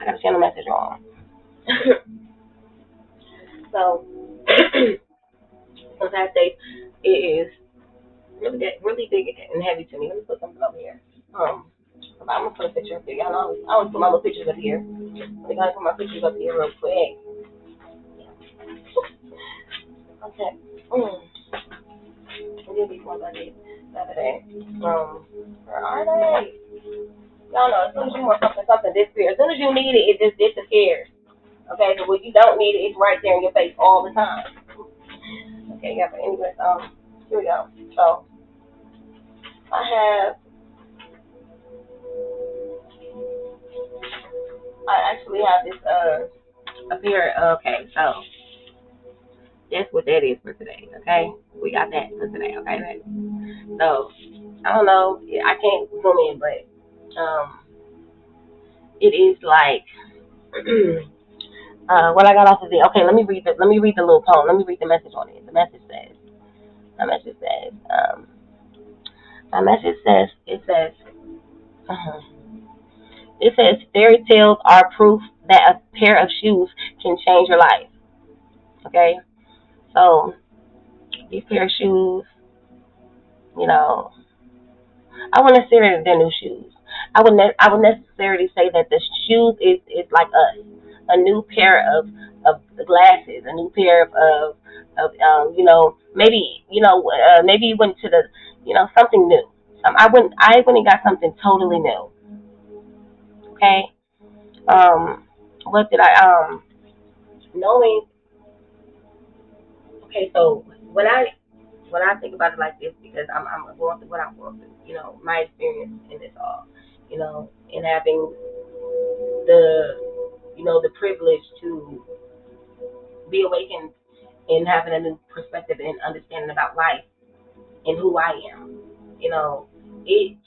I got a channel message on. So, on past days, it is really big and heavy to me. Let me put something up here. I'm gonna put a picture up here. Y'all know I always put my little pictures up here. I gotta put my pictures up here real quick. Okay. I'll give these ones I did the other day. Where are they? Y'all know, as soon as you want something, something disappears. As soon as you need it, it just disappears. Okay, so when you don't need it, it's right there in your face all the time. Okay, yeah, but anyways, here we go. So I have, I actually have this, up here. Okay, so that's what that is for today. Okay, we got that for today. Okay, so I don't know, I can't zoom in, but it is like. What I got off of it. Okay, let me read the little poem. Let me read the message on it. The message says, uh it says, fairy tales are proof that a pair of shoes can change your life. Okay, so these pair of shoes, you know, I wouldn't say that they're new shoes. I would necessarily say that the shoes is like us, a new pair of glasses, a new pair of maybe maybe you went to the something new. I wouldn't got something totally new. Okay. What did I knowing? Okay, so when I think about it like this, because I'm going through what I'm going through, my experience in this all, and having the the privilege to be awakened and having a new perspective and understanding about life and who I am. You know, it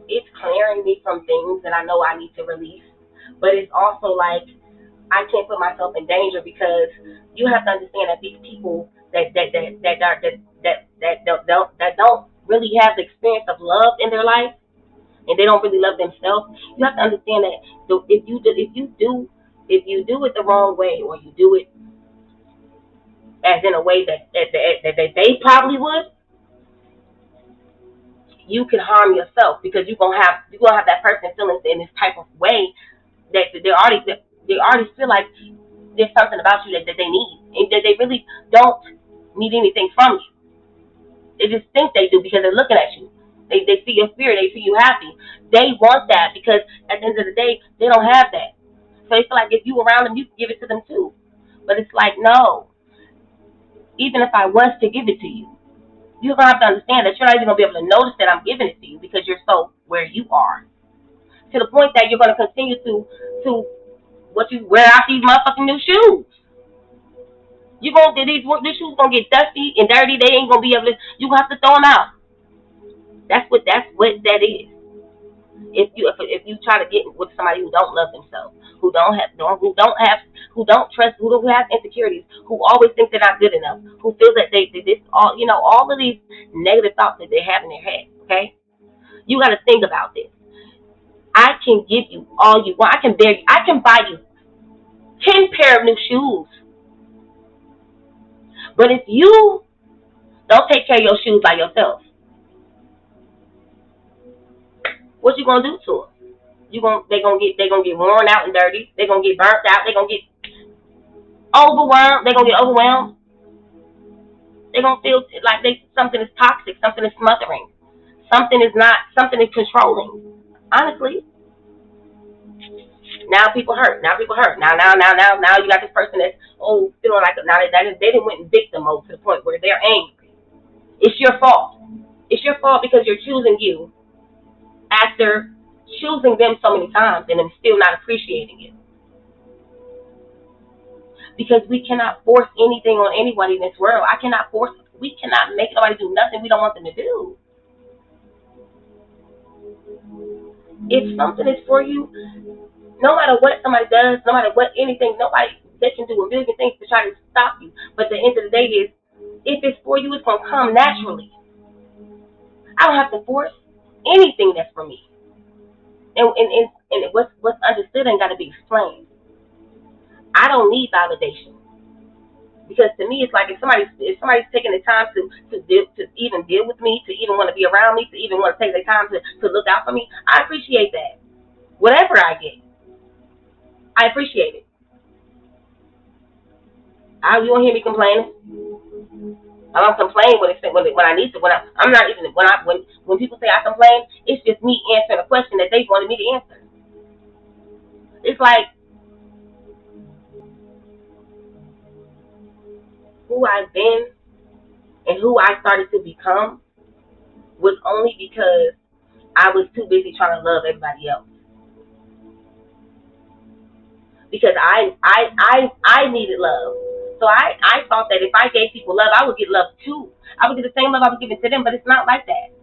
it's clearing me from things that I know I need to release, but it's also like I can't put myself in danger because you have to understand that these people that don't really have the experience of love in their life and they don't really love themselves. You have to understand that if you do it the wrong way or you do it as in a way that they probably would, you can harm yourself because you're gonna have that person feeling in this type of way that they already feel like there's something about you that they need and that they really don't need anything from you. They just think they do because they're looking at you. They see your spirit, they see you happy. They want that because at the end of the day, they don't have that. So it's like if you around them, you can give it to them too. But it's like no, even if I was to give it to you, you're gonna have to understand that you're not even gonna be able to notice that I'm giving it to you because you're so where you are. To the point that you're gonna continue to what you wear out these motherfucking new shoes. You gonna these shoes gonna get dusty and dirty. They ain't gonna be able to. You gonna have to throw them out. That's what that is. If you try to get with somebody who don't love themselves, who don't trust, who don't have insecurities, who always think they're not good enough, who feel that they this all all of these negative thoughts that they have in their head. Okay, you got to think about this. I can give you all you want. I can buy you 10 pair of new shoes, but if you don't take care of your shoes by yourself, what you gonna do to them? They gonna get worn out and dirty. They gonna get burnt out. They gonna get overwhelmed. They gonna get overwhelmed. They gonna feel like something is toxic. Something is smothering. Something is controlling. Honestly, now people hurt. Now people hurt. Now you got this person that's feeling like now they didn't went in victim mode to the point where they're angry. It's your fault. It's your fault because you're choosing you after choosing them so many times and them still not appreciating it. Because we cannot force anything on anybody in this world. We cannot make nobody do nothing we don't want them to do. If something is for you, no matter what somebody does, no matter what anything, they can do a million things to try to stop you. But the end of the day is, if it's for you, it's gonna come naturally. I don't have to force anything that's for me. And what's understood ain't got to be explained. I don't need validation because to me it's like if somebody's taking the time to even deal with me, to even want to be around me, to even want to take the time to look out for me, I appreciate that. Whatever I get, I appreciate it. You won't hear me complaining. I don't complain when I need to. I'm not even when people say I complain, it's just me answering a question that they wanted me to answer. It's like who I've been and who I started to become was only because I was too busy trying to love everybody else. Because I needed love. So I thought that if I gave people love, I would get love too. I would get the same love I was giving to them, but it's not like that.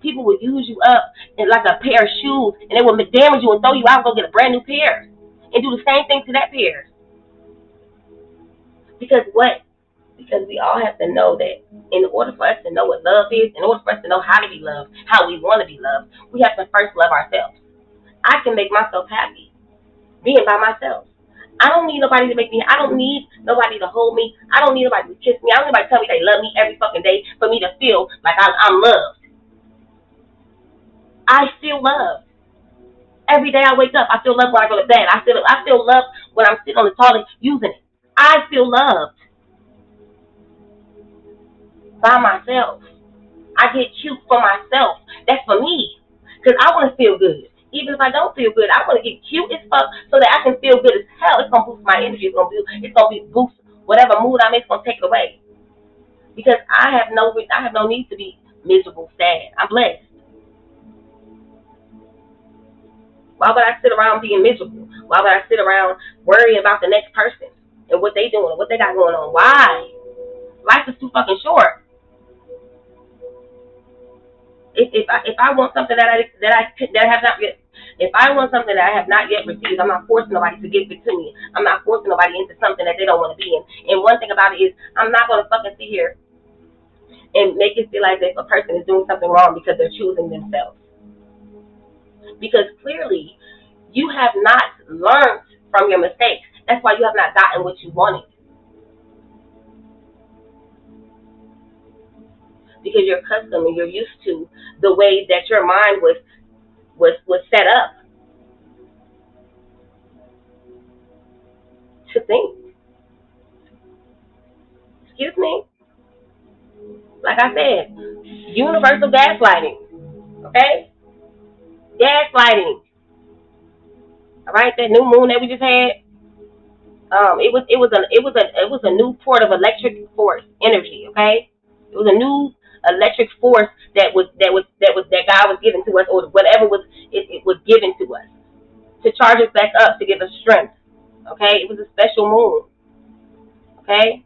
People would use you up in like a pair of shoes, and they would damage you and throw you out and go get a brand new pair, and do the same thing to that pair. Because what? Because we all have to know that in order for us to know what love is, in order for us to know how to be loved, how we want to be loved, we have to first love ourselves. I can make myself happy being by myself. I don't need nobody to make me. I don't need nobody to hold me. I don't need nobody to kiss me. I don't need nobody to tell me they love me every fucking day for me to feel like I'm loved. I feel loved. Every day I wake up, I feel loved when I go to bed. I feel loved when I'm sitting on the toilet using it. I feel loved by myself. I get cute for myself. That's for me. Because I want to feel good. Even if I don't feel good, I want to get cute as fuck so that I can feel good as hell. It's going to boost my energy. It's gonna boost whatever mood I'm in. It's going to take it away. Because I have no need to be miserable, sad. I'm blessed. Why would I sit around being miserable? Why would I sit around worrying about the next person and what they doing and what they got going on? Why? Life is too fucking short. If I want something that I have not yet, if I want something that I have not yet received, I'm not forcing nobody to give it to me. I'm not forcing nobody into something that they don't want to be in. And one thing about it is, I'm not gonna fucking sit here and make it feel like if a person is doing something wrong because they're choosing themselves. Because clearly, you have not learned from your mistakes. That's why you have not gotten what you wanted. Because you're accustomed and you're used to the way that your mind was set up to think. Excuse me. Like I said, universal gaslighting. Okay? Gaslighting. All right, that new moon that we just had, it was a new port of electric force energy, okay? It was a new electric force that God was giving to us, or whatever it was given to us to charge us back up, to give us strength. Okay? It was a special moon. Okay?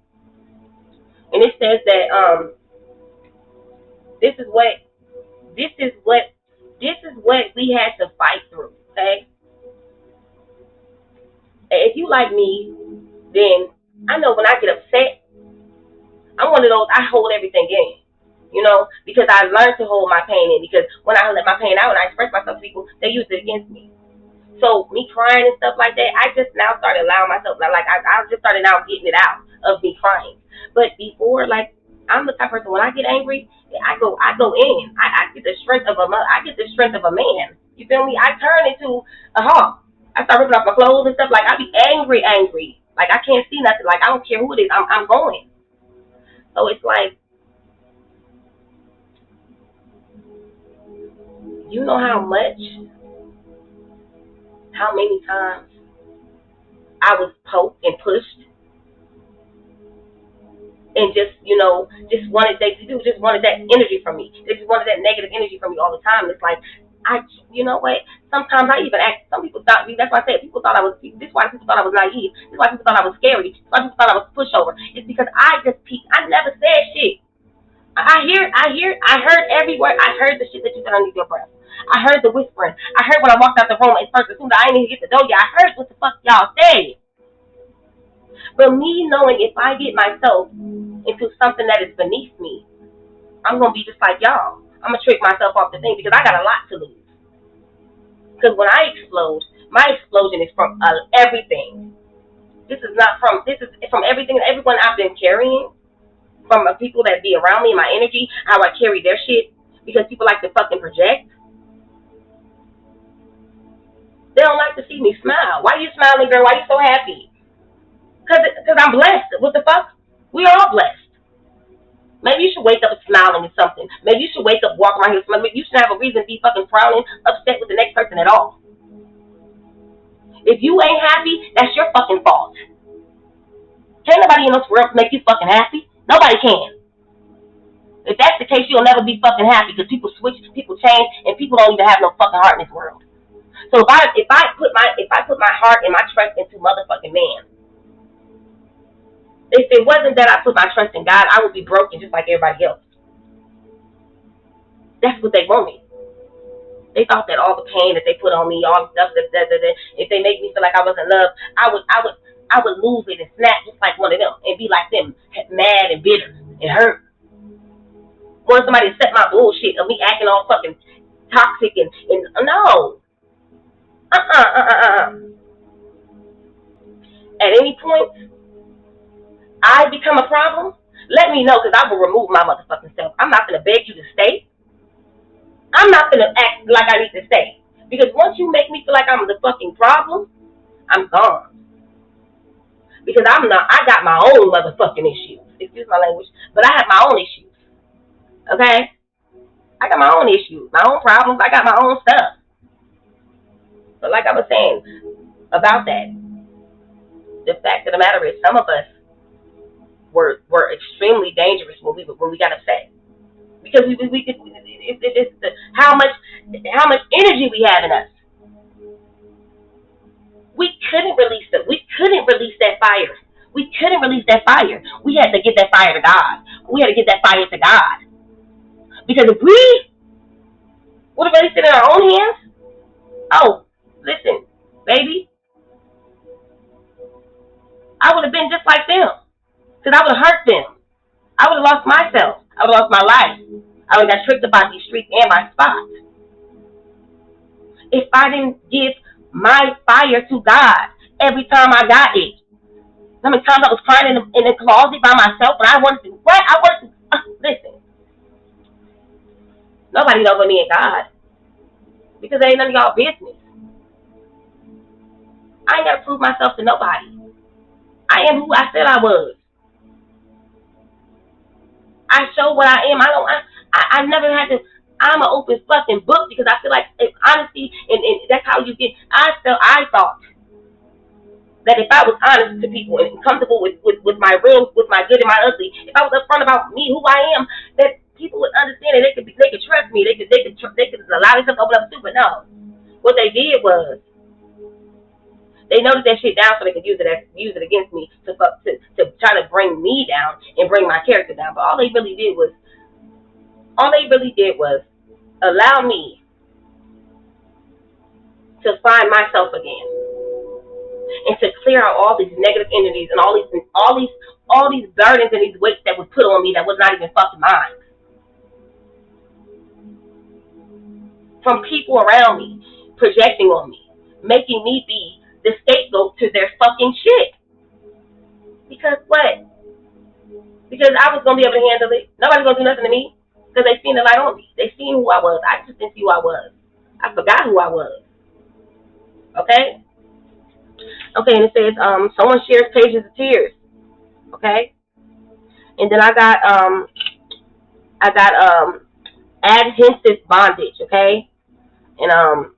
And it says that this is what this is what this is what we had to fight through. Okay? If you like me, then I know when I get upset, I'm one of those, I hold everything in. Because I learned to hold my pain in. Because when I let my pain out and I express myself to people, they use it against me. So me crying and stuff like that, I just now started allowing myself, like I just started now getting it out of me crying. But before, like, I'm the type of person, when I get angry, I go in. I get the strength of a man. You feel me? I turn into a hawk. I start ripping off my clothes and stuff. Like, I be angry. Like, I can't see nothing. Like, I don't care who it is. I'm going. So it's like, you know how many times I was poked and pushed and just wanted that energy from me. They just wanted that negative energy from me all the time. It's like, you know what? Sometimes I even act. Some people thought. That's why I said people thought I was. This is why people thought I was naive. This is why people thought I was scary. This is why people thought I was pushover. It's because I just peaked. I never said shit. I heard every word. I heard the shit that you said underneath your breath. I heard the whispering. I heard when I walked out the room at first. As soon as I didn't even get the door yet, I heard what the fuck y'all said. But me knowing if I get myself into something that is beneath me, I'm gonna be just like y'all. I'm gonna trick myself off the thing because I got a lot to lose. Because when I explode, my explosion is from everything. This is not from, this is from everything, everyone I've been carrying, from the people that be around me, my energy, how I carry their shit. Because people like to fucking project. They don't like to see me smile. Why you smiling, girl? Why you so happy? Because I'm blessed. What the fuck? We are all blessed. Maybe you should wake up smiling with something. Maybe you should wake up, walk around here smiling. You should have a reason to be fucking frowning, upset with the next person at all. If you ain't happy, that's your fucking fault. Can't nobody in this world make you fucking happy. Nobody can. If that's the case, you'll never be fucking happy because people switch, people change, and people don't even have no fucking heart in this world. So if I put my heart and my trust into motherfucking man, if it wasn't that I put my trust in God, I would be broken just like everybody else. That's what they wanted. They thought that all the pain that they put on me, all the stuff that if they make me feel like I wasn't loved, I would lose it and snap just like one of them and be like them, mad and bitter and hurt. Want somebody to set my bullshit of me acting all fucking toxic and no. At any point, I become a problem. Let me know because I will remove my motherfucking self. I'm not gonna beg you to stay. I'm not gonna act like I need to stay because once you make me feel like I'm the fucking problem, I'm gone. Because I'm not. I got my own motherfucking issues. Excuse my language, but I have my own issues. Okay, I got my own issues, my own problems. I got my own stuff. But like I was saying about that, the fact of the matter is, some of us were extremely dangerous when we got upset because we could it's the, how much energy we have in us. We couldn't release it. We couldn't release that fire. We couldn't release that fire. We had to get that fire to God. We had to get that fire to God. Because if we would have released it in our own hands, oh, listen, baby, I would have been just like them. Because I would have hurt them. I would have lost myself. I would have lost my life. I would have got tricked about these streets and my spots. If I didn't give my fire to God every time I got it. How many times I was crying in the closet by myself when I wanted to, what? I wanted to, listen, nobody knows but me and God. Because it ain't none of y'all business. I ain't got to prove myself to nobody. I am who I said I was. I show what I am. I never had to, I'm an open fucking book because I feel like honesty, and that's how you get, I thought that if I was honest to people and comfortable with my real, with my good and my ugly, if I was upfront about me, who I am, that people would understand and they could trust me. They could allow themselves to open up too. But no, what they did was they noted that shit down so they could use it against me to try to bring me down and bring my character down. But all they really did was allow me to find myself again and to clear out all these negative energies and all these burdens and these weights that was put on me that was not even fucking mine from people around me projecting on me, making me be the scapegoat to their fucking shit. Because what? Because I was gonna be able to handle it. Nobody's gonna do nothing to me because they seen the light on me. They seen who I was. I just didn't see who I was. I forgot who I was. Okay. Okay, and it says someone shares pages of tears. Okay. And then I got adhesive bondage, okay? And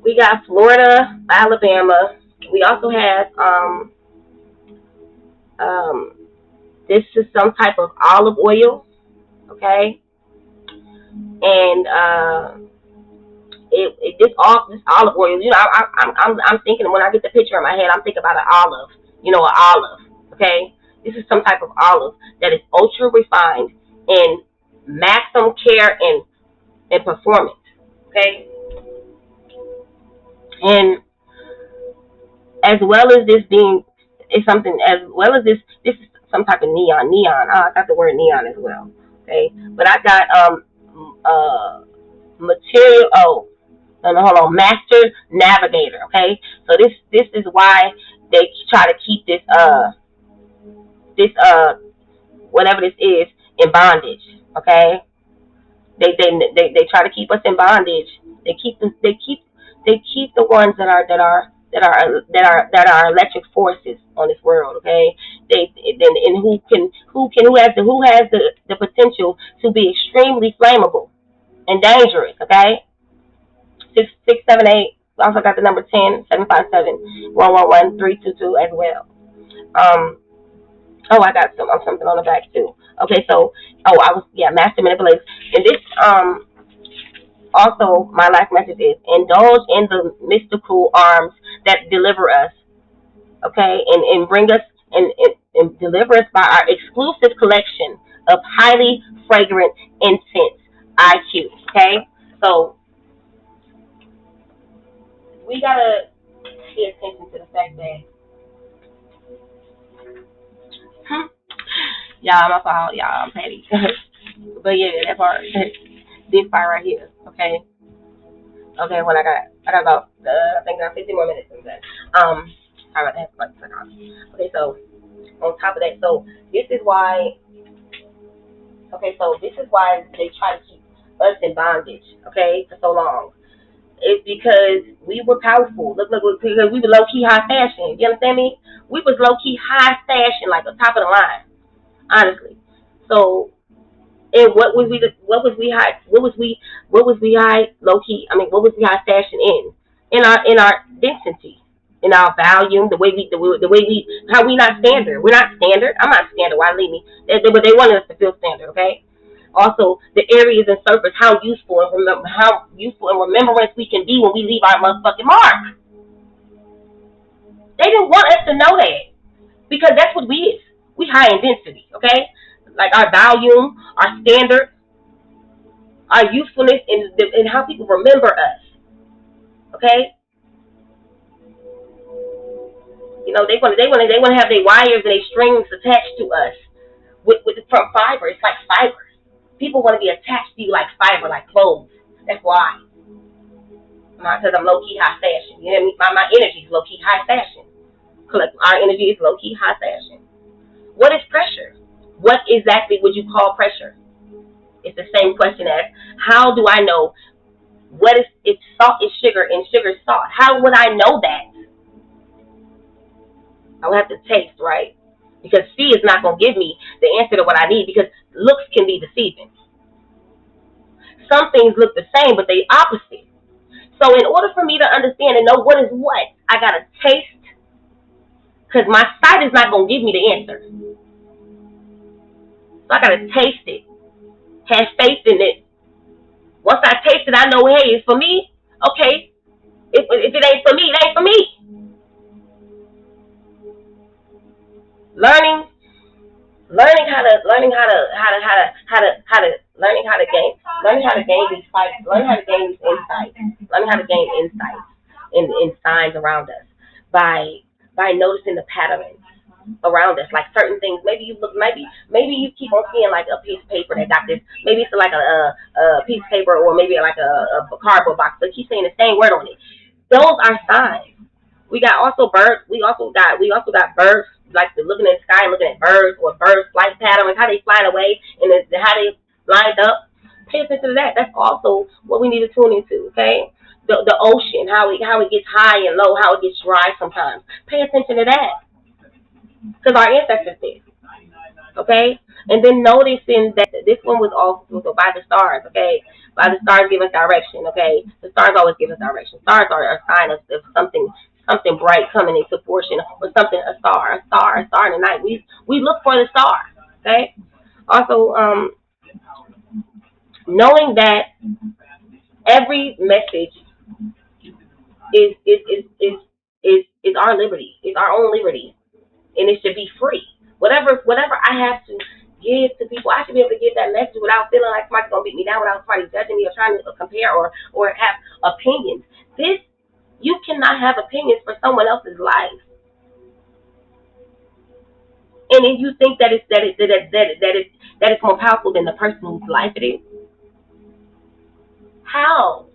we got Florida, Alabama. We also have um this is some type of olive oil, okay? And this olive oil, I'm thinking when I get the picture in my head, I'm thinking about an olive, an olive, okay? This is some type of olive that is ultra refined in maximum care and performance, okay? And as well as this being is something, as well as this is some type of neon. I got the word neon as well. Okay, but I got material. Oh, no, hold on, master navigator. Okay, so this is why they try to keep this whatever this is in bondage. Okay, they try to keep us in bondage. They keep the ones that are electric forces on this world. Okay, and who has the potential to be extremely flammable and dangerous. Okay, 6678. Also got the number 10 757 111 322 as well. Um, oh, I got something on the back too. Okay, so master manipulator, and this also, my last message is indulge in the mystical arms that deliver us, okay, and bring us and deliver us by our exclusive collection of highly fragrant incense IQ, okay? So we gotta pay attention to the fact that, y'all, my fault, y'all, I'm petty. But yeah, that part, this part right here, okay? Okay, when I got about, I think I got 50 more minutes in that. Sorry about that, okay, so on top of that, so this is why they try to keep us in bondage, okay, for so long. It's because we were powerful. Look, because we were low key high fashion. You understand me? We was low key high fashion, like the top of the line, honestly. So, and what was we high low key? I mean, what was we high fashion in? In our density, in our volume, the way we how we not standard. We're not standard. I'm not standard. Why leave me? But they wanted us to feel standard. Okay. Also, the areas and surface, how useful and remembrance we can be when we leave our motherfucking mark. They didn't want us to know that because that's what we is. We high in density. Okay. Like our volume, our standard, our usefulness, and how people remember us. Okay, they want to have their wires and their strings attached to us from fiber. It's like fiber. People want to be attached to you like fiber, like clothes. That's why. Because I'm low key high fashion. You know what I mean? My energy is low key high fashion. Our energy is low key high fashion. What is pressure? What exactly would you call pressure? It's the same question as how do I know what is if salt is sugar and sugar is salt? How would I know that? I would have to taste, right? Because see is not going to give me the answer to what I need because looks can be deceiving. Some things look the same, but they opposite. So in order for me to understand and know what is what, I got to taste because my sight is not going to give me the answer. So I got to taste it, have faith in it. Once I taste it, I know, hey, it's for me. Okay. If it ain't for me, it ain't for me. Learning learning how to gain these fights, learning how to gain these insights, learning how to gain insights in signs around us by noticing the patterns around us, like certain things. Maybe you keep on seeing like a piece of paper that got this. Maybe it's like a piece of paper or maybe like a cardboard box, but keep saying the same word on it. Those are signs. We got also birds. We also got birds, like the looking at the sky and looking at birds or birds flight patterns, how they flying away and how they lined up. Pay attention to that. That's also what we need to tune into. Okay, the ocean, how it gets high and low, how it gets dry sometimes. Pay attention to that because our ancestors did. Okay, and then noticing that this one was also by the stars. Okay, by the stars give us direction. Okay, the stars always give us direction. Stars are a sign of something bright coming into portion, or something, a star in the night. We look for the star. Okay, also knowing that every message is is is is is our liberty, is our own liberty, and it should be free. Whatever I have to give to people, I should be able to give that message without feeling like somebody's gonna beat me down, without somebody judging me or trying to compare or have opinions. This You cannot have opinions for someone else's life And if you think that it's more powerful than the person whose life it is, how?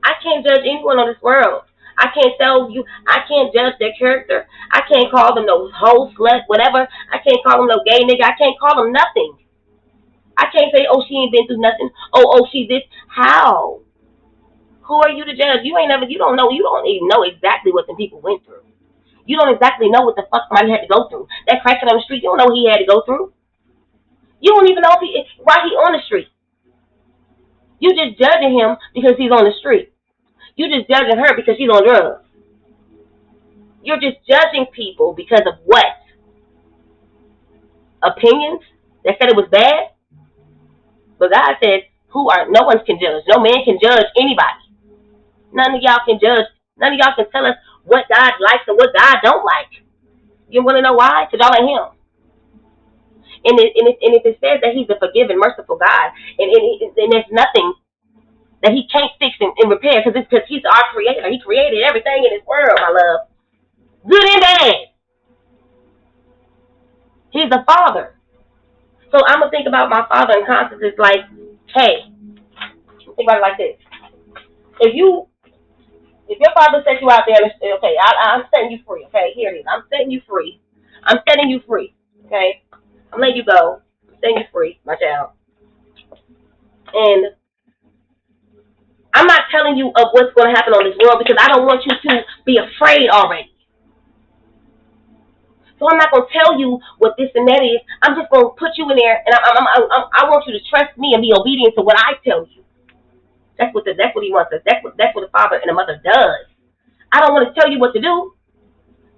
I can't judge anyone on this world. I can't tell you. I can't judge their character. I can't call them no hoe, slut, whatever. I can't call them no gay nigga. I can't call them nothing. I can't say, oh, she ain't been through nothing. Oh, she this. How? Who are you to judge? You ain't never. You don't know. You don't even know exactly what the people went through. You don't exactly know what the fuck somebody had to go through. That cracking on the street, you don't know what he had to go through. You don't even know why he on the street. You just judging him because he's on the street. You just judging her because she's on drugs. You're just judging people because of what? Opinions that said it was bad? But God said, no one can judge. No man can judge anybody. None of y'all can judge. None of y'all can tell us what God likes and what God don't like. You want to know why? Because y'all ain't him. And if it says that he's a forgiving, merciful God, and there's nothing that he can't fix and repair because he's our creator. He created everything in this world, my love. Good and bad. He's a father. So I'm going to think about my father in concepts. It's like, hey, think about it like this. If your father set you out there, okay, I'm setting you free. Okay, here it is. I'm setting you free. I'm setting you free. Okay, I'm letting you go. I'm setting you free, my child. And I'm not telling you of what's going to happen on this world because I don't want you to be afraid already. So I'm not going to tell you what this and that is. I'm just going to put you in there, and I want you to trust me and be obedient to what I tell you. That's what he wants us. That's what a father and a mother does. I don't want to tell you what to do,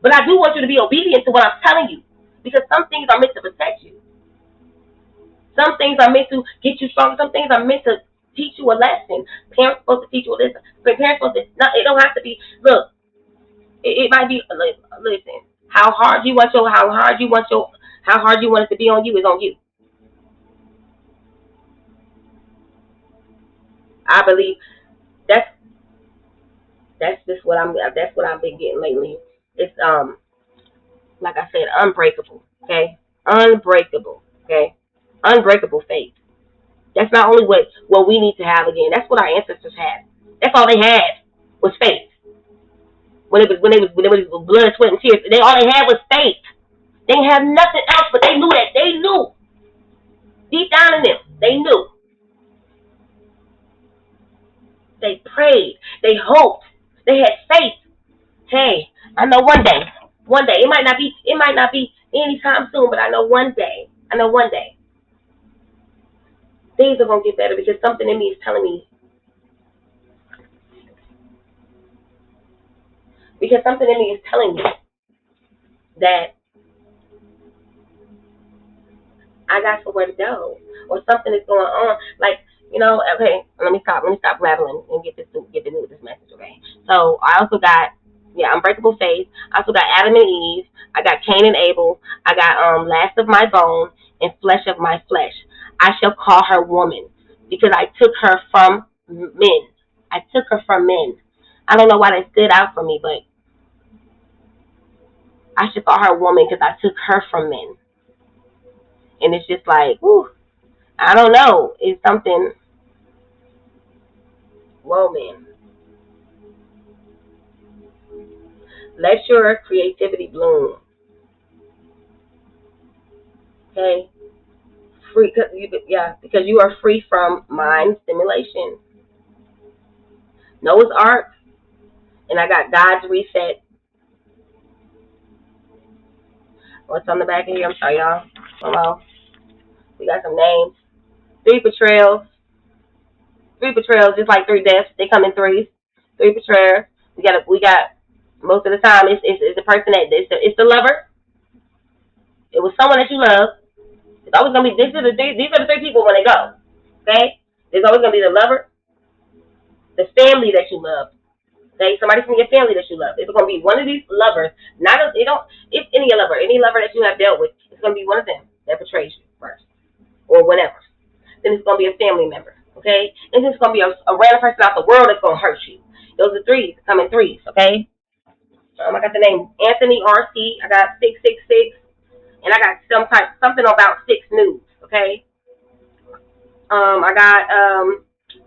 but I do want you to be obedient to what I'm telling you, because some things are meant to protect you. Some things are meant to get you stronger. Some things are meant to teach you a lesson. Parents are supposed to teach you a lesson. But parents are supposed to. Not, it don't have to be. Look, it might be. Listen, how hard you want it to be on you is on you. I believe that's just what I'm. That's what I've been getting lately. It's like I said, unbreakable. Okay, unbreakable. Okay, unbreakable faith. That's not only what we need to have again. That's what our ancestors had. That's all they had was faith. When it was blood, sweat, and tears, all they had was faith. They didn't have nothing else, but they knew that. They knew deep down in them. They knew. They prayed. They hoped. They had faith. Hey, I know one day. It might not be anytime soon, but I know one day. Things are gonna get better because something in me is telling me. Because something in me is telling me that I got somewhere to go, or something is going on. Like, okay, let me stop rattling and get the new this message. Okay, so I also got unbreakable faith. I also got Adam and Eve. I got Cain and Abel. I got last of my bone and flesh of my flesh. I shall call her woman because I took her from men. I took her from men. I don't know why that stood out for me, but I should call her woman because I took her from men. And it's just like, whew, I don't know. It's something. Whoa, man. Let your creativity bloom. Okay? Because you are free from mind stimulation. Noah's Ark, and I got God's Reset. What's on the back of here? I'm sorry, y'all. Hello. We got some names. Three betrayals. Just like three deaths. They come in threes. Three betrayers. We got most of the time it's the person that it's the lover. It was someone that you love. It's always gonna be these are the three people when they go. Okay? There's always gonna be the lover, the family that you love. Okay, somebody from your family that you love. It's gonna be one of these lovers. Not a, they don't. It's any lover that you have dealt with. It's gonna be one of them that betrays you first, or whatever. Then it's gonna be a family member. Okay, and then it's gonna be a random person out the world that's gonna hurt you. Those are threes. Come in threes. Okay. I got the name Anthony RC. I got 666. and I got something about six news. Okay. I got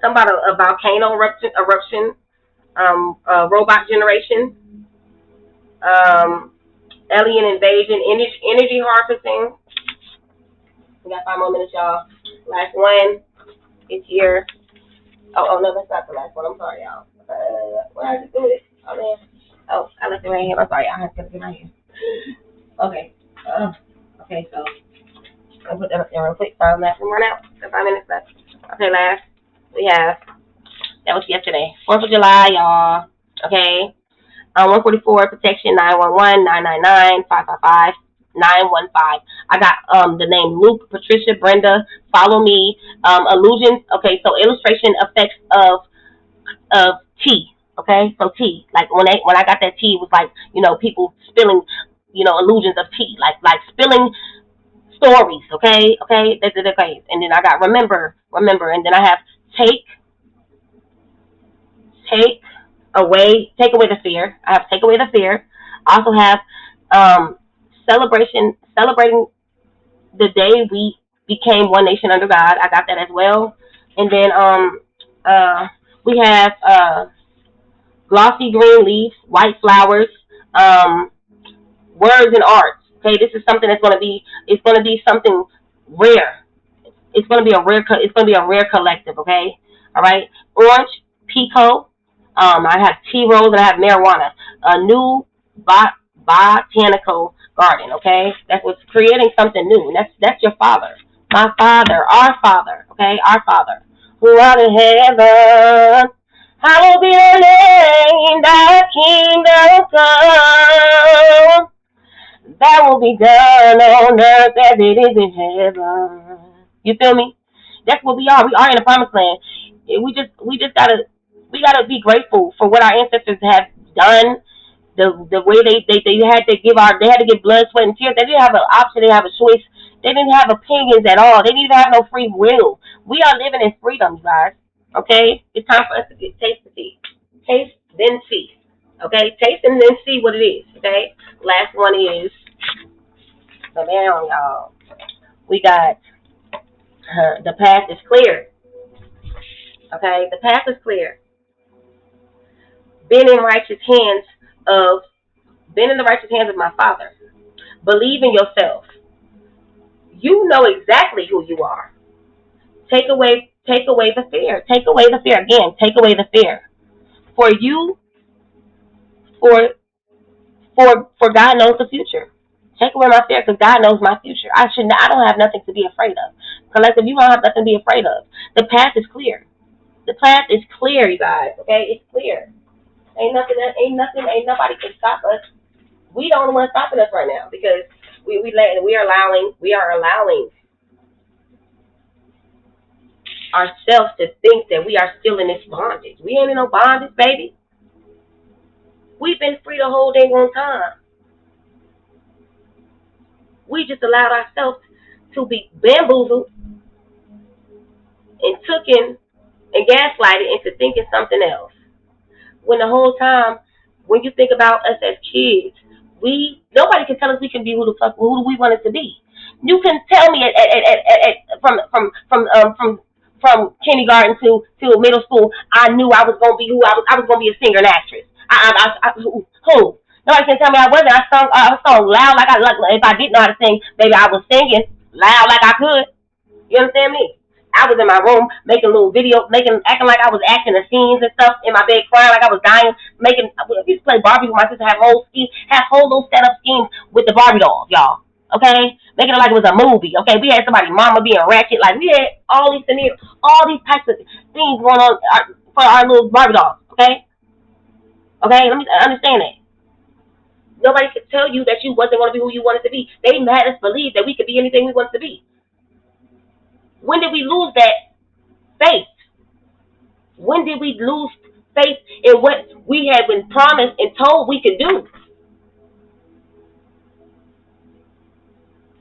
something about a volcano eruption. Robot generation. Um, alien invasion. Energy harvesting. We got 5 more minutes, y'all. Last one is here. Oh no, that's not the last one. I'm sorry, y'all. What did I just do with it? Oh man. Oh, I left it right here. I'm sorry, I have to get it right here. Okay. Okay, so I'll put that up there real quick. Last one run out. Got 5 minutes left. Okay, last we have that was yesterday. 4th of July, y'all. Okay. 144 protection 911 999 555 915. I got the name Luke, Patricia, Brenda. Follow me. Illusions. Okay, so illustration effects of tea. Okay, so tea. Like when I got that tea, it was like people spilling illusions of tea, like spilling stories. Okay. Okay. And then I got remember, and then I have take take take away the fear. I have take away the fear. I also have um celebrating the day we became one nation under God. I got that as well. And then uh we have glossy green leaves, white flowers, um words and arts. Okay, this is something that's gonna be something rare. It's gonna be a rare. It's gonna be a rare collective. Okay, all right. Orange, pico. I have tea rose and I have marijuana. A new botanical garden. Okay, that's what's creating something new. And that's your father, my father, our father. Okay, our father who art in heaven. Hallowed be your name, thy kingdom come. That will be done on earth as it is in heaven. You feel me? That's what we are. We are in the promised land. We just gotta be grateful for what our ancestors have done. The way they had to they had to give blood, sweat, and tears. They didn't have an option. They didn't have a choice. They didn't have opinions at all. They didn't even have no free will. We are living in freedom, guys. Okay, it's time for us to get taste and see. Taste then see. Okay, taste and then see what it is. Okay, last one is so now, y'all. We got the path is clear. Okay, the path is clear. Been in righteous hands of been in the righteous hands of my Father. Believe in yourself. You know exactly who you are. Take away the fear. Take away the fear. Again, take away the fear. For you, for for God knows the future. Take away my fear because God knows my future. I don't have nothing to be afraid of. Collective, you don't have nothing to be afraid of. The path is clear. The path is clear, you guys. Okay, it's clear. Ain't nobody can stop us. We the only one stopping us right now because we are allowing ourselves to think that we are still in this bondage. We ain't in no bondage, baby. We've been free the whole dang on time. We just allowed ourselves to be bamboozled and taken and gaslighted into thinking something else. When the whole time, when you think about us as kids, nobody can tell us we can be who we want it to be. You can tell me from kindergarten to middle school, I knew I was gonna be who I was gonna be a singer and actress. Who? Nobody can tell me I wasn't. I sung loud like if I didn't know how to sing, baby, I was singing loud like I could. You understand me? I was in my room making little videos, acting like I was acting the scenes and stuff in my bed, crying like I was dying. We used to play Barbie with my sister, have whole little setup schemes with the Barbie dolls, y'all. Okay, making it like it was a movie. Okay, we had somebody mama being ratchet, like we had all these scenarios, all these types of things going on for our little Barbie dolls. Okay, let me understand that. Nobody could tell you that you wasn't going to be who you wanted to be. They made us believe that we could be anything we wanted to be. When did we lose that faith? When did we lose faith in what we had been promised and told we could do?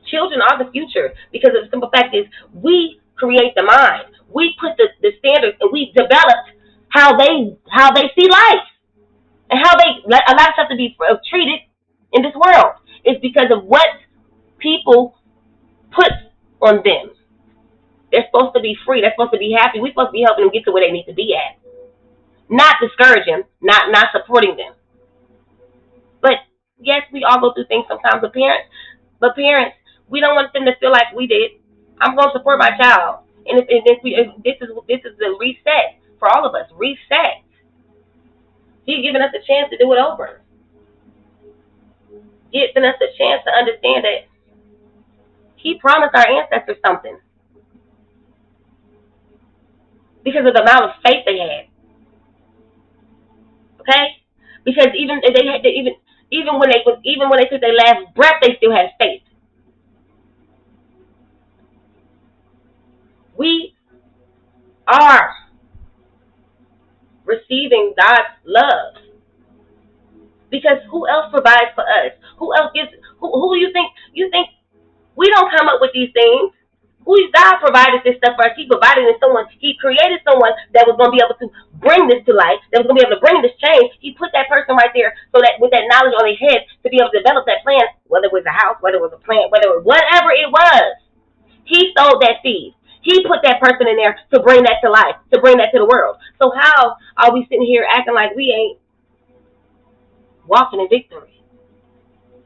Children are the future because the simple fact is we create the mind. We put the standards and we developed how they see life and how they allow stuff to be treated in this world. It's because of what people put on them. They're supposed to be free. They're supposed to be happy. We're supposed to be helping them get to where they need to be at. Not discouraging, not supporting them. But yes, we all go through things sometimes. But parents, we don't want them to feel like we did. I'm going to support my child, and if this is the reset for all of us. Reset. He's giving us a chance to do it over. Giving us a chance to understand that He promised our ancestors something because of the amount of faith they had. Okay, because even they had even when they took their last breath, they still had faith. We are receiving God's love because who else provides for us? Who else gives? Who do you think? You think we don't come up with these things? Who God provided this stuff for us? He provided it someone. He created someone that was going to be able to bring this to life. That was going to be able to bring this change. He put that person right there so that with that knowledge on their head to be able to develop that plan, whether it was a house, whether it was a plant, whatever it was. He sowed that seed. He put that person in there to bring that to life, to bring that to the world. So how are we sitting here acting like we ain't walking in victory?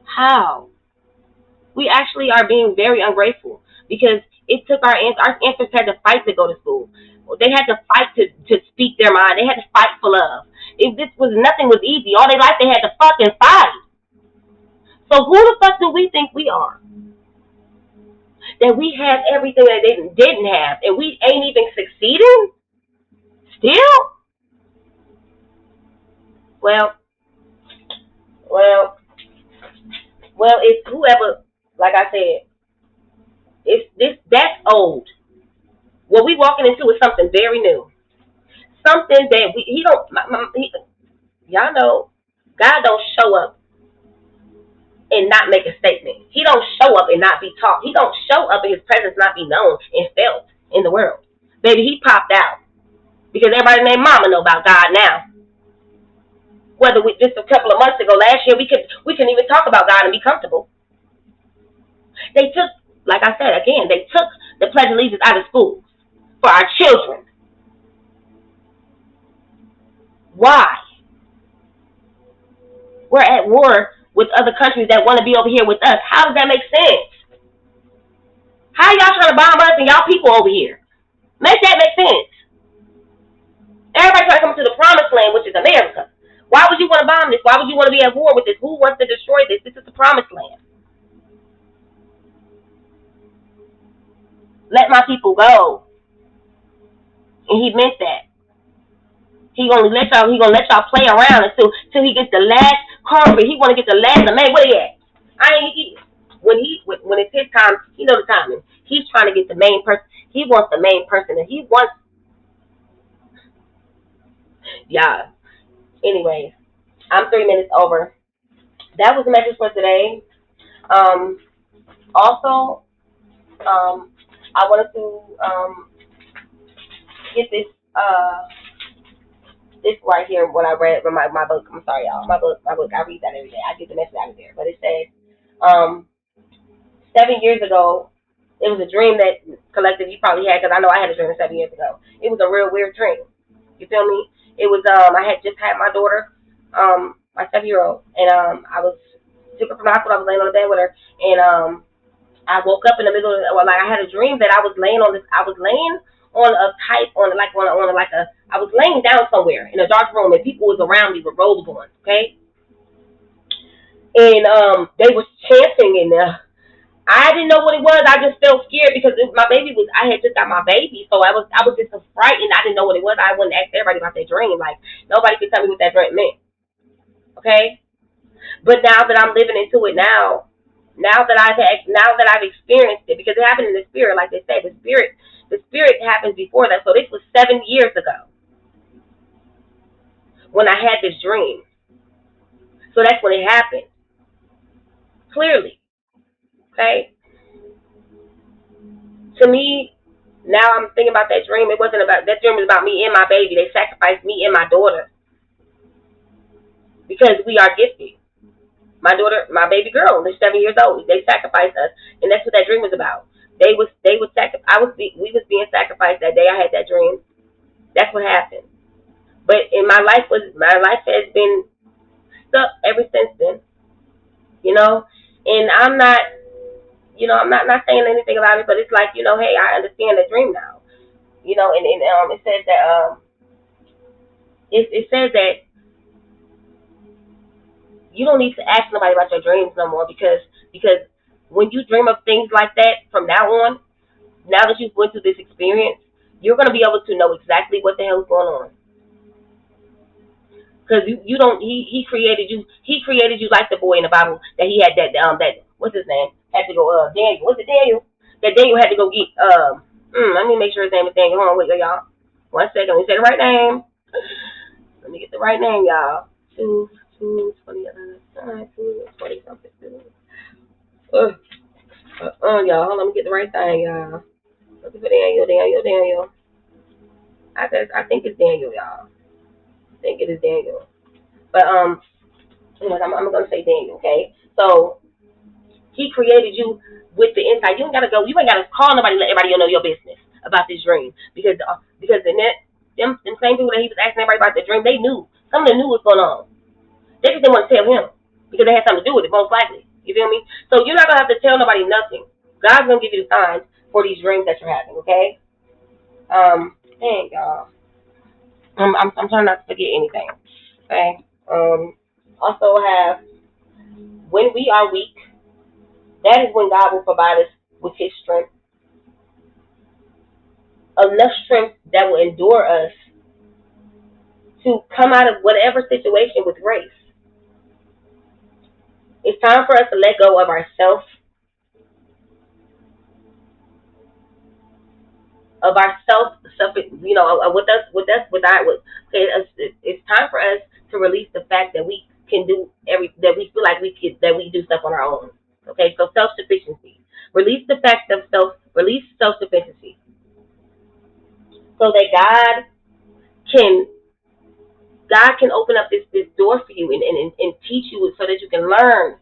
How? We actually are being very ungrateful because it took our ancestors had to fight to go to school. They had to fight to speak their mind. They had to fight for love. If this was nothing was easy. All their life they had to fucking fight. So who the fuck do we think we are? That we have everything that they didn't have, and we ain't even succeeding? Still? Well, well, well. It's whoever. Like I said, it's this. That's old. What we walking into is something very new. Something that he don't. Y'all know, God don't show up and not make a statement. He don't show up and not be taught. He don't show up and His presence not be known and felt in the world. Baby, He popped out because everybody named Mama know about God now. Whether we just a couple of months ago, last year, we couldn't even talk about God and be comfortable. They took, like I said again, they took the Pledge of Allegiance out of schools for our children. Why? We're at war with other countries that want to be over here with us. How does that make sense? How y'all trying to bomb us and y'all people over here? Make that make sense? Everybody trying to come to the promised land, which is America. Why would you want to bomb this? Why would you want to be at war with this? Who wants to destroy this? This is the promised land. Let my people go. And He meant that. He gonna let y'all play around until He gets the last carpet. He wanna get the last of man. Where he at? When it's his time, he knows the timing. He's trying to get the main person. He wants the main person, and he wants. Yeah. Anyways, I'm 3 minutes over. That was the message for today. Um. Also, I wanted to get this right here. What I read from my book. I'm sorry, y'all. My book. I read that every day. I get the message out of there. But it says, 7 years ago, it was a dream that collective you probably had because I know I had a dream 7 years ago. It was a real weird dream. You feel me? It was I had just had my daughter, my 7 year old, and I was took her from the hospital. I was laying on the bed with her, and I woke up in the middle of like I had a dream that I was laying on this. I was laying on a type on like on like a I was laying down somewhere in a dark room and people was around me with robes on. Okay, and they was chanting and. I didn't know what it was. I just felt scared because my baby was. I had just got my baby, so I was just so frightened. I didn't know what it was. I wouldn't ask everybody about their dream. Like nobody could tell me what that dream meant. Okay, but now that I'm living into it now that I've experienced it because it happened in the spirit, like they said, the spirit happens before that. So this was 7 years ago when I had this dream. So that's when it happened clearly. Okay, to me, now I'm thinking about that dream. It wasn't about that dream was about me and my baby. They sacrificed me and my daughter because we are gifted. My daughter, my baby girl, they're 7 years old. They sacrificed us, and that's what that dream was about. They was we was being sacrificed that day. I had that dream. That's what happened. But in my life has been stuck ever since then. You know, and I'm not, I'm not saying anything about it, but it's like, hey, I understand the dream now. And it says that it says that you don't need to ask nobody about your dreams no more, because when you dream of things like that from now on, now that you've went through this experience, you're gonna be able to know exactly what the hell's going on. Because you don't he created you like the boy in the Bible that he had that what's his name, had to go Daniel, what's it, Daniel, that Daniel had to go get let me make sure his name is Daniel. Hold on, wait, y'all, 1 second, let me say the right name. Let me get the right name, y'all. Two 20 20 something. Y'all, hold on, let me get the right thing, y'all. Looking for Daniel. I think it's Daniel, y'all. I think it is Daniel. But anyways, I'm gonna say Daniel, okay? So he created you with the insight. You ain't gotta call nobody, let everybody know your business about this dream, because in that them same people that he was asking everybody about the dream, they knew. Some of them knew what's going on. They just didn't want to tell him because they had something to do with it, most likely. You feel me? So you're not gonna have to tell nobody nothing. God's gonna give you the signs for these dreams that you're having, okay? Dang, y'all. I'm trying not to forget anything. Okay. Also have, when we are weak, that is when God will provide us with His strength, enough strength that will endure us to come out of whatever situation with grace. It's time for us to let go of ourselves, okay, it's time for us to release the fact that we can do that we feel like that we do stuff on our own. Okay, so self-sufficiency. Release self-sufficiency, so that can God can open up this door for you, and teach you, so that you can learn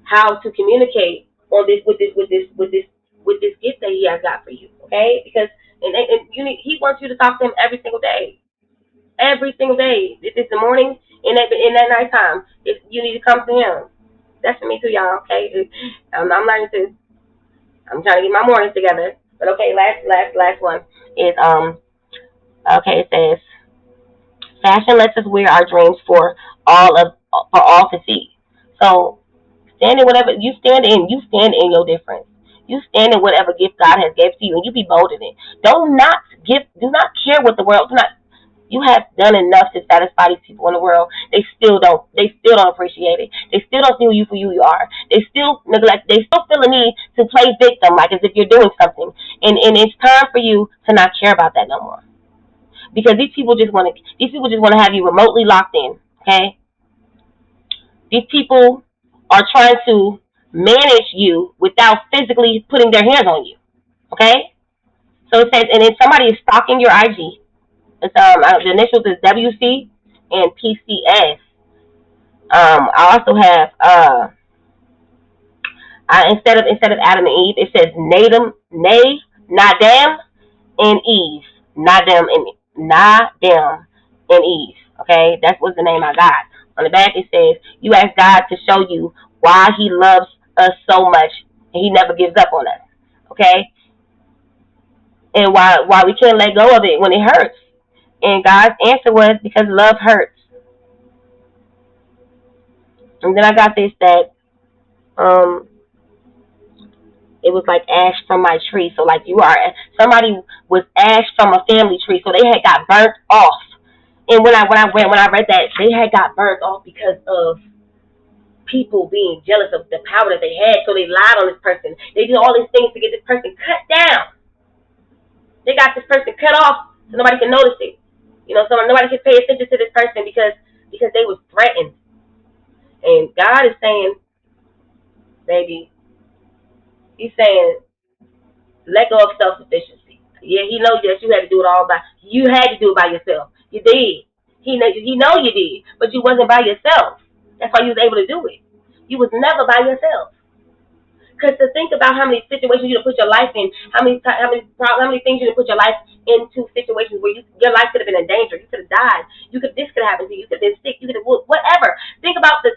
how to communicate on this with this gift that He has got for you. Okay, because He wants you to talk to Him every single day, every single day. If it's the morning, in that nighttime, if you need to come to Him. That's for me too, y'all. Okay, I'm learning to. I'm trying to get my mornings together. But okay, last one is okay. It says, fashion lets us wear our dreams for all to see. So you stand in your difference. You stand in whatever gift God has gave to you, and you be bold in it. Do not care what the world. Do not. You have done enough to satisfy these people in the world. They still don't appreciate it. They still don't see you for who you are. They still neglect. They still feel a need to play victim, like as if you're doing something. And it's time for you to not care about that no more. Because these people just want to have you remotely locked in. Okay, these people are trying to manage you without physically putting their hands on you. Okay, so it says, and then somebody is stalking your IG. It's the initials is WC and PCS. I also have instead of Adam and Eve, it says Nadam and Eve. Nadam and Eve. Okay, that's what's the name I got. On the back it says, you ask God to show you why He loves us so much and He never gives up on us. Okay, and why we can't let go of it when it hurts. And God's answer was, because love hurts. And then I got this, that um it was like ash from my tree. So like somebody was ash from a family tree, so they had got burnt off. And when I read that, they had got burnt off because of people being jealous of the power that they had. So they lied on this person. They did all these things to get this person cut down. They got this person cut off so nobody can notice it. So nobody can pay attention to this person because they was threatened. And God is saying, baby, He's saying, let go of self sufficiency. Yeah, He knows that you had to do it all by. You had to do it by yourself. You did. He know you did, but you wasn't by yourself. That's why you was able to do it. You was never by yourself. Because to think about how many situations you put your life in, how many things you put your life into situations where your life could have been in danger. You could have died. This could have happened to you. You could have been sick. You could have whatever. Think about the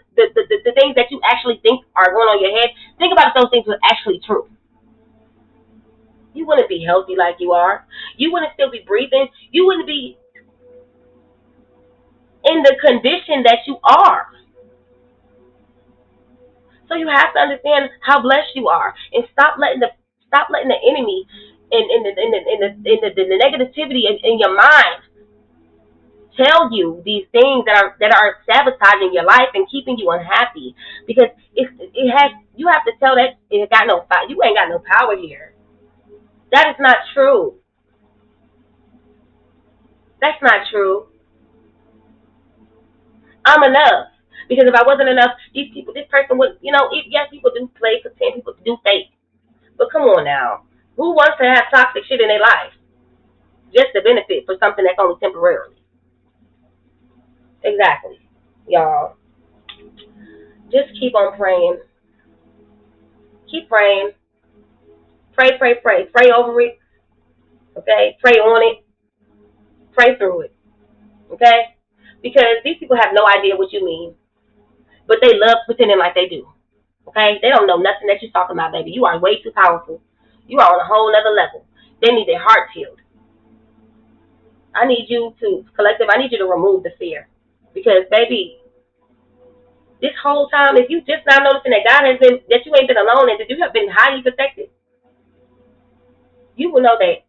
things that you actually think are going on in your head. Think about if those things were actually true. You wouldn't be healthy like you are. You wouldn't still be breathing. You wouldn't be in the condition that you are. So you have to understand how blessed you are, and stop letting the enemy in the negativity in your mind tell you these things that are sabotaging your life and keeping you unhappy. Because it has you have to tell that it got no you ain't got no power here. That is not true. That's not true. I'm enough. Because if I wasn't enough, this person would, yes, people do play pretend, people do fake. But come on now. Who wants to have toxic shit in their life just to benefit for something that's only temporarily? Exactly. Y'all, just keep on praying. Keep praying. Pray, pray, pray. Pray over it. Okay? Pray on it. Pray through it. Okay? Because these people have no idea what you mean, but they love pretending like they do. Okay? They don't know nothing that you're talking about, baby. You are way too powerful. You are on a whole other level. They need their hearts healed. I need you to, collective, I need you to remove the fear. Because, baby, this whole time, if you just now noticing that that you ain't been alone and that you have been highly protected, you will know that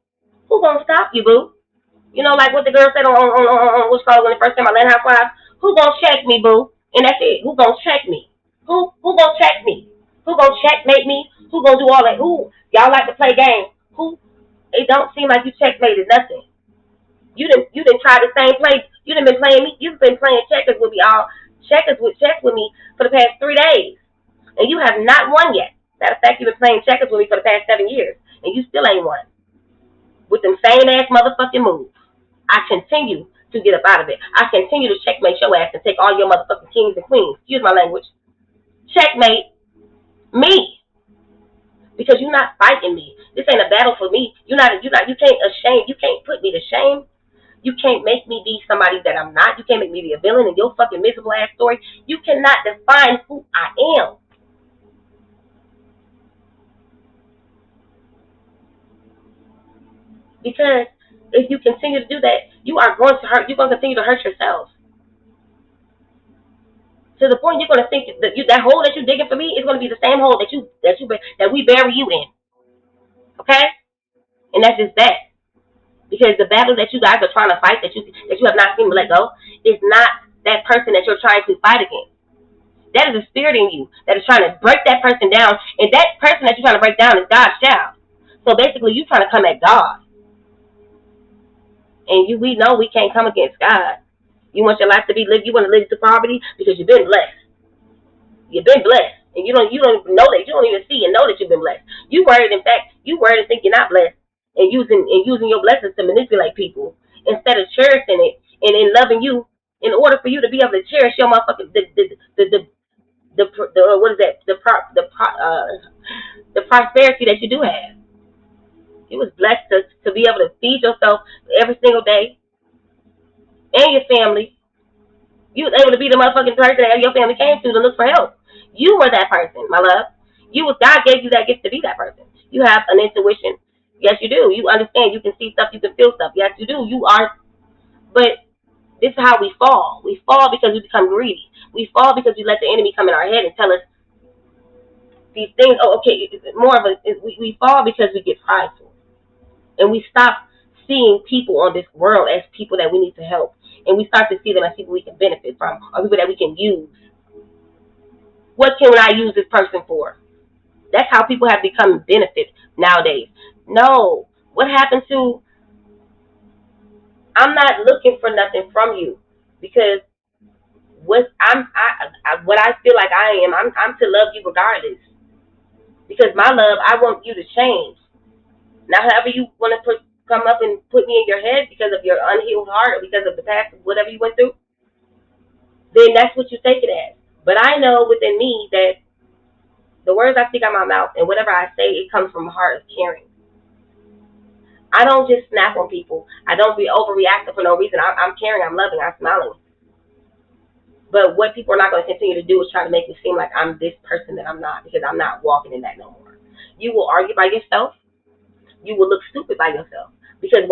who gonna stop you, boo? Like what the girl said on what's called when the first time I learned housewives. Who gonna check me, boo? And that's it. Who gonna check me? Who gonna check me? Who gonna checkmate me? Who gonna do all that? Who y'all like to play games? Who? It don't seem like you checkmated nothing. You didn't try the same play. You didn't been playing me. You've been playing checkers with me all chess with me for the past 3 days, and you have not won yet. Matter of fact, you've been playing checkers with me for the past 7 years, and you still ain't won with them same ass motherfucking moves. I continue to get up out of it. I continue to checkmate your ass and take all your motherfucking kings and queens. Excuse my language. Checkmate me. Because you're not fighting me. This ain't a battle for me. You can't put me to shame. You can't make me be somebody that I'm not. You can't make me be a villain in your fucking miserable ass story. You cannot define who I am. Because if you continue to do that, you're going to continue to hurt yourself. To the point you're going to think that hole that you're digging for me is going to be the same hole that we bury you in. Okay? And that's just that. Because the battle that you guys are trying to fight that you have not seen me let go is not that person that you're trying to fight against. That is a spirit in you that is trying to break that person down, and that person that you're trying to break down is God's child. So basically, you're trying to come at God, and we know we can't come against God. You want your life to be lived. You want to live to poverty because you've been blessed. You've been blessed, and you don't even know that. You don't even see and know that you've been blessed. You worried and think you're not blessed, and using your blessings to manipulate people instead of cherishing it and loving you. In order for you to be able to cherish your motherfucking the what is that the prosperity that you do have. You was blessed to be able to feed yourself every single day and your family. You was able to be the motherfucking person that your family came to look for help. You were that person, my love. God gave you that gift to be that person. You have an intuition. Yes, you do. You understand. You can see stuff. You can feel stuff. Yes, you do. You are. But this is how we fall. We fall because we become greedy. We fall because we let the enemy come in our head and tell us these things. Oh, okay. More of a we fall because we get prideful, and we stop seeing people on this world as people that we need to help, and we start to see them as people we can benefit from, or people that we can use. What can I use this person for? That's how people have become benefit nowadays. No, what happened to? I'm not looking for nothing from you, because what I feel like I'm to love you regardless. Because my love, I want you to change. Now, however you want to come up and put me in your head because of your unhealed heart or because of the past, whatever you went through, then that's what you take it as. But I know within me that the words I speak out my mouth and whatever I say, it comes from a heart of caring. I don't just snap on people. I don't be overreacting for no reason. I'm caring. I'm loving. I'm smiling. But what people are not going to continue to do is try to make me seem like I'm this person that I'm not, because I'm not walking in that no more. You will argue by yourself. You will look stupid by yourself, because